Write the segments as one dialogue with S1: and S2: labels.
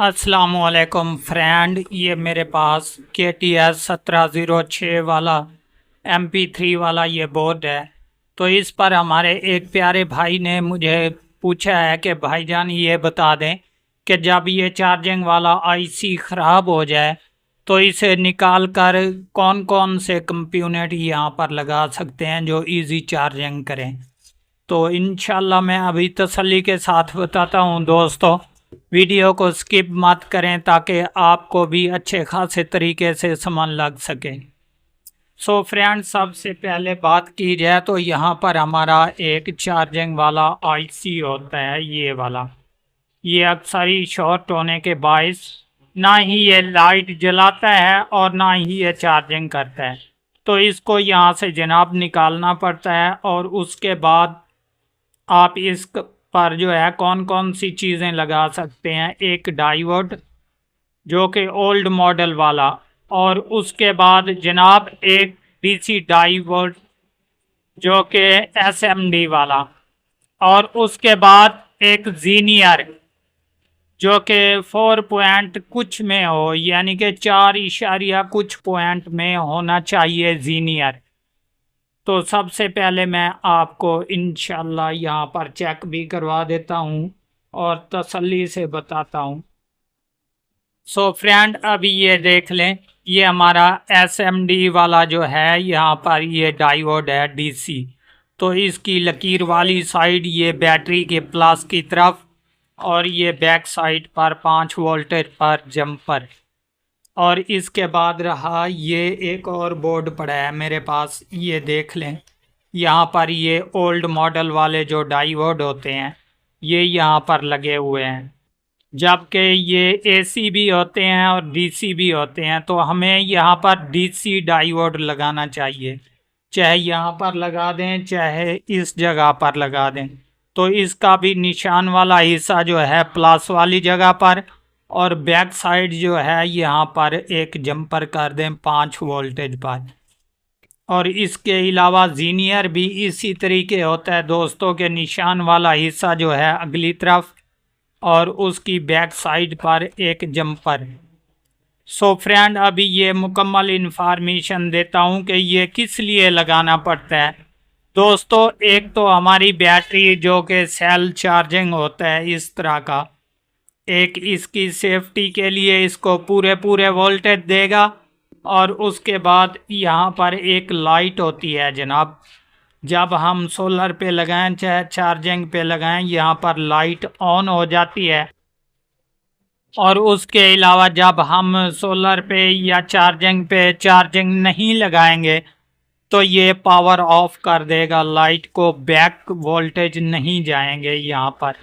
S1: अस्सलामुअलैकुम फ्रेंड, ये मेरे पास KTS 1706 वाला MP3 वाला ये बोर्ड है। तो इस पर हमारे एक प्यारे भाई ने मुझे पूछा है कि भाईजान ये बता दें कि जब ये चार्जिंग वाला IC ख़राब हो जाए तो इसे निकाल कर कौन कौन से कंपोनेंट यहाँ पर लगा सकते हैं जो इजी चार्जिंग करें। तो इंशाल्लाह मैं अभी तसल्ली के साथ बताता हूँ दोस्तों, वीडियो को स्किप मत करें ताकि आपको भी अच्छे खासे तरीके से समझ लग सके। सो फ्रेंड, सबसे पहले बात की जाए तो यहाँ पर हमारा एक चार्जिंग वाला IC होता है, ये वाला। ये अक्सर ही शॉर्ट होने के बायस ना ही ये लाइट जलाता है और ना ही ये चार्जिंग करता है। तो इसको यहाँ से जनाब निकालना पड़ता है और उसके बाद आप इस पर जो है कौन कौन सी चीज़ें लगा सकते हैं। एक डायोड जो कि ओल्ड मॉडल वाला, और उसके बाद जनाब एक DC डायोड जो कि SMD वाला, और उसके बाद एक जीनियर जो कि 4 पॉइंट कुछ में हो, यानी कि 4 इशारिया कुछ पॉइंट में होना चाहिए जीनियर। तो सबसे पहले मैं आपको इंशाल्लाह यहाँ पर चेक भी करवा देता हूँ और तसल्ली से बताता हूँ। सो फ्रेंड, अभी ये देख लें, ये हमारा SMD वाला जो है, यहाँ पर ये डायोड है DC। तो इसकी लकीर वाली साइड ये बैटरी के प्लस की तरफ, और ये बैक साइड पर 5 वोल्टेज पर जंपर। और इसके बाद रहा ये एक और बोर्ड पड़ा है मेरे पास, ये देख लें। यहाँ पर ये ओल्ड मॉडल वाले जो डायोड होते हैं ये यहाँ पर लगे हुए हैं, जबकि ये AC भी होते हैं और DC भी होते हैं। तो हमें यहाँ पर DC डायोड लगाना चाहिए, चाहे यहाँ पर लगा दें चाहे इस जगह पर लगा दें। तो इसका भी निशान वाला हिस्सा जो है प्लस वाली जगह पर, और बैक साइड जो है यहाँ पर एक जंपर कर दें 5 वोल्टेज पर। और इसके अलावा जीनियर भी इसी तरीके होता है दोस्तों के, निशान वाला हिस्सा जो है अगली तरफ, और उसकी बैक साइड पर एक जंपर। सो फ्रेंड, अभी ये मुकम्मल इन्फॉर्मेशन देता हूँ कि ये किस लिए लगाना पड़ता है। दोस्तों, एक तो हमारी बैटरी जो कि सेल चार्जिंग होता है इस तरह का, एक इसकी सेफ्टी के लिए इसको पूरे वोल्टेज देगा। और उसके बाद यहाँ पर एक लाइट होती है जनाब, जब हम सोलर पे लगाएं चाहे चार्जिंग पे लगाएं, यहाँ पर लाइट ऑन हो जाती है। और उसके अलावा जब हम सोलर पे या चार्जिंग पे चार्जिंग नहीं लगाएंगे तो ये पावर ऑफ कर देगा लाइट को, बैक वोल्टेज नहीं जाएंगे यहाँ पर।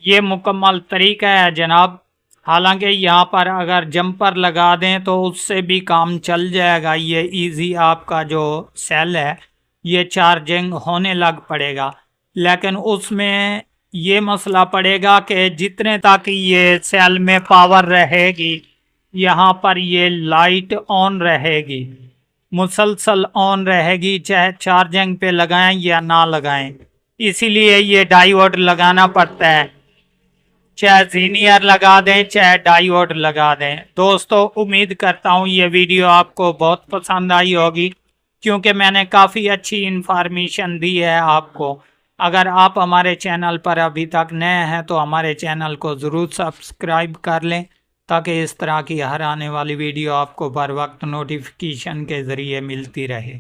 S1: ये मुकम्मल तरीका है जनाब। हालांकि यहाँ पर अगर जंपर लगा दें तो उससे भी काम चल जाएगा, ये इजी आपका जो सेल है ये चार्जिंग होने लग पड़ेगा। लेकिन उसमें ये मसला पड़ेगा कि जितने तक ये सेल में पावर रहेगी यहाँ पर ये लाइट ऑन रहेगी, मुसलसल ऑन रहेगी, चाहे चार्जिंग पे लगाएं या ना लगाएं। इसीलिए ये डायोड लगाना पड़ता है, चाहे जीनियर लगा दें चाहे डायोड लगा दें। दोस्तों, उम्मीद करता हूँ ये वीडियो आपको बहुत पसंद आई होगी, क्योंकि मैंने काफ़ी अच्छी इन्फॉर्मेशन दी है आपको। अगर आप हमारे चैनल पर अभी तक नए हैं तो हमारे चैनल को ज़रूर सब्सक्राइब कर लें, ताकि इस तरह की हर आने वाली वीडियो आपको बर वक्त नोटिफिकेशन के ज़रिए मिलती रहे।